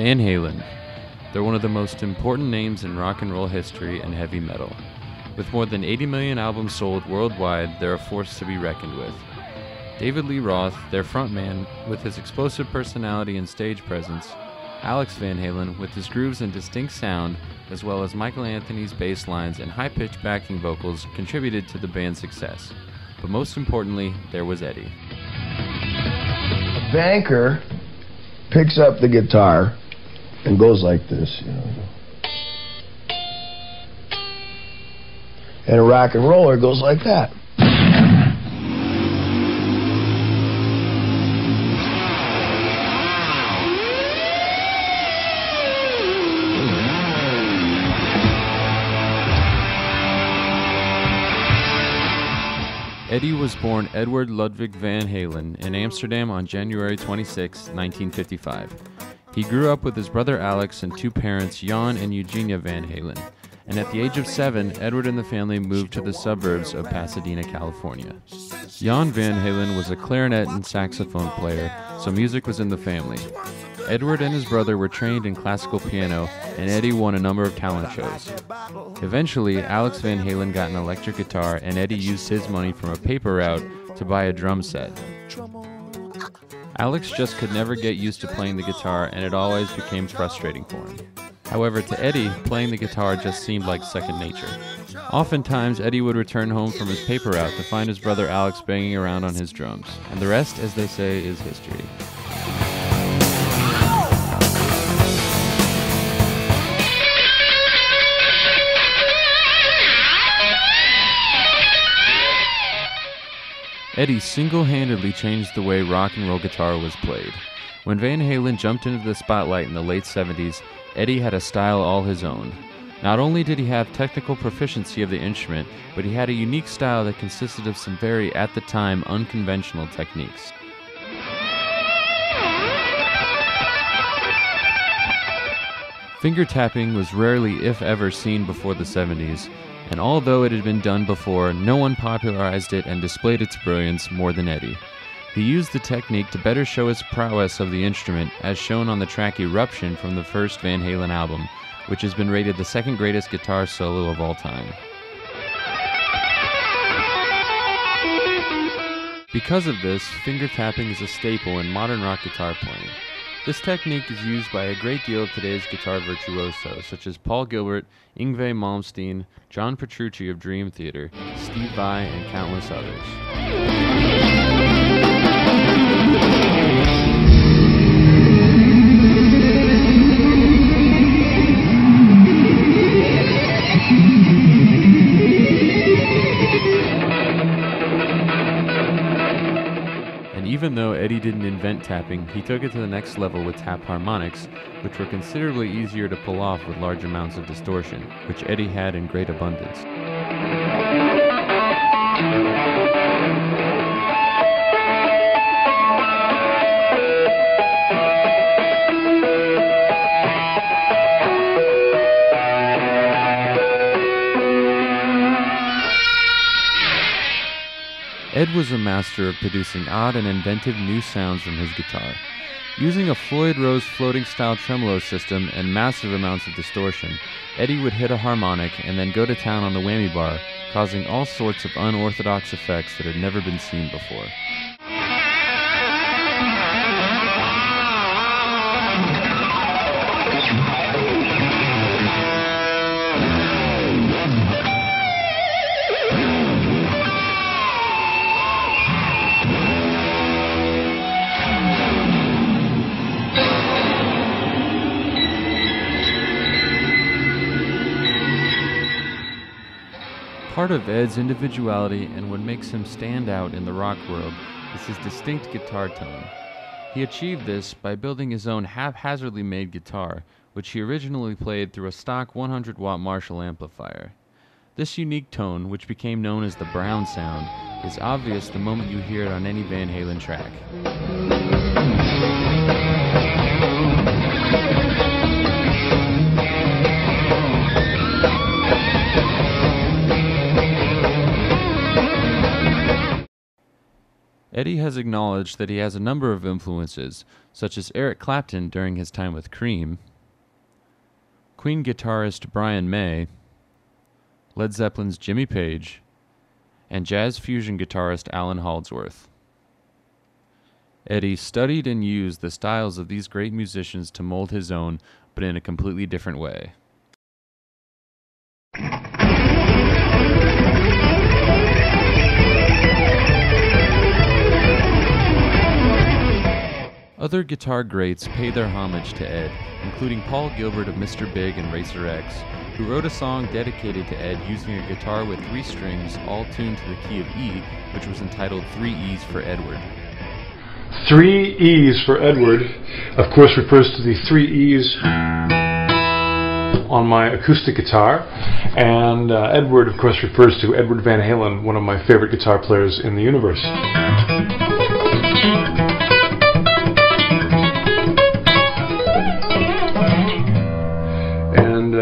Van Halen. They're one of the most important names in rock and roll history and heavy metal. With more than 80 million albums sold worldwide, they're a force to be reckoned with. David Lee Roth, their frontman, with his explosive personality and stage presence, Alex Van Halen, with his grooves and distinct sound, as well as Michael Anthony's bass lines and high-pitched backing vocals, contributed to the band's success. But most importantly, there was Eddie. A banker picks up the guitar and goes like this, you know. And a rock and roller goes like that. Eddie was born Edward Ludwig Van Halen in Amsterdam on January 26, 1955. He grew up with his brother Alex and two parents, Jan and Eugenia Van Halen. And at the age of 7, Edward and the family moved to the suburbs of Pasadena, California. Jan Van Halen was a clarinet and saxophone player, so music was in the family. Edward and his brother were trained in classical piano, and Eddie won a number of talent shows. Eventually, Alex Van Halen got an electric guitar, and Eddie used his money from a paper route to buy a drum set. Alex just could never get used to playing the guitar, and it always became frustrating for him. However, to Eddie, playing the guitar just seemed like second nature. Oftentimes, Eddie would return home from his paper route to find his brother Alex banging around on his drums, and the rest, as they say, is history. Eddie single-handedly changed the way rock and roll guitar was played. When Van Halen jumped into the spotlight in the late 70s, Eddie had a style all his own. Not only did he have technical proficiency of the instrument, but he had a unique style that consisted of some very, at the time, unconventional techniques. Finger tapping was rarely, if ever, seen before the 70s, and although it had been done before, no one popularized it and displayed its brilliance more than Eddie. He used the technique to better show his prowess of the instrument, as shown on the track Eruption from the first Van Halen album, which has been rated the second greatest guitar solo of all time. Because of this, finger tapping is a staple in modern rock guitar playing. This technique is used by a great deal of today's guitar virtuosos, such as Paul Gilbert, Yngwie Malmsteen, John Petrucci of Dream Theater, Steve Vai, and countless others. Even though Eddie didn't invent tapping, he took it to the next level with tap harmonics, which were considerably easier to pull off with large amounts of distortion, which Eddie had in great abundance. Ed was a master of producing odd and inventive new sounds from his guitar. Using a Floyd Rose floating-style tremolo system and massive amounts of distortion, Eddie would hit a harmonic and then go to town on the whammy bar, causing all sorts of unorthodox effects that had never been seen before. Part of Ed's individuality and what makes him stand out in the rock world is his distinct guitar tone. He achieved this by building his own haphazardly made guitar, which he originally played through a stock 100-watt Marshall amplifier. This unique tone, which became known as the Brown sound, is obvious the moment you hear it on any Van Halen track. Eddie has acknowledged that he has a number of influences, such as Eric Clapton during his time with Cream, Queen guitarist Brian May, Led Zeppelin's Jimmy Page, and jazz fusion guitarist Alan Holdsworth. Eddie studied and used the styles of these great musicians to mold his own, but in a completely different way. Other guitar greats paid their homage to Ed, including Paul Gilbert of Mr. Big and Racer X, who wrote a song dedicated to Ed using a guitar with 3 strings, all tuned to the key of E, which was entitled 3 E's for Edward. 3 E's for Edward, of course, refers to the 3 E's on my acoustic guitar, and Edward, of course, refers to Edward Van Halen, one of my favorite guitar players in the universe. And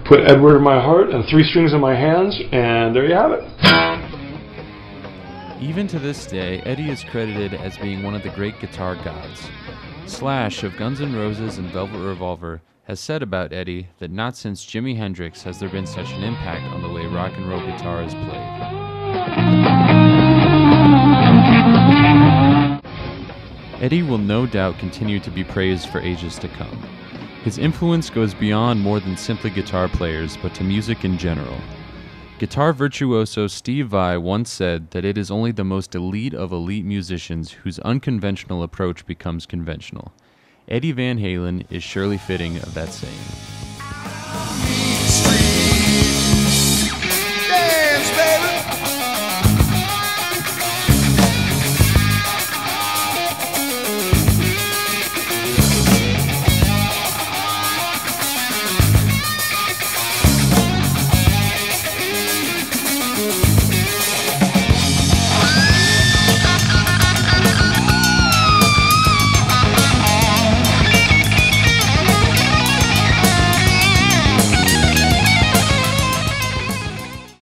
put Edward in my heart and 3 strings in my hands, and there you have it. Even to this day, Eddie is credited as being one of the great guitar gods. Slash of Guns N' Roses and Velvet Revolver has said about Eddie that not since Jimi Hendrix has there been such an impact on the way rock and roll guitar is played. Eddie will no doubt continue to be praised for ages to come. His influence goes beyond more than simply guitar players, but to music in general. Guitar virtuoso Steve Vai once said that it is only the most elite of elite musicians whose unconventional approach becomes conventional. Eddie Van Halen is surely fitting of that saying.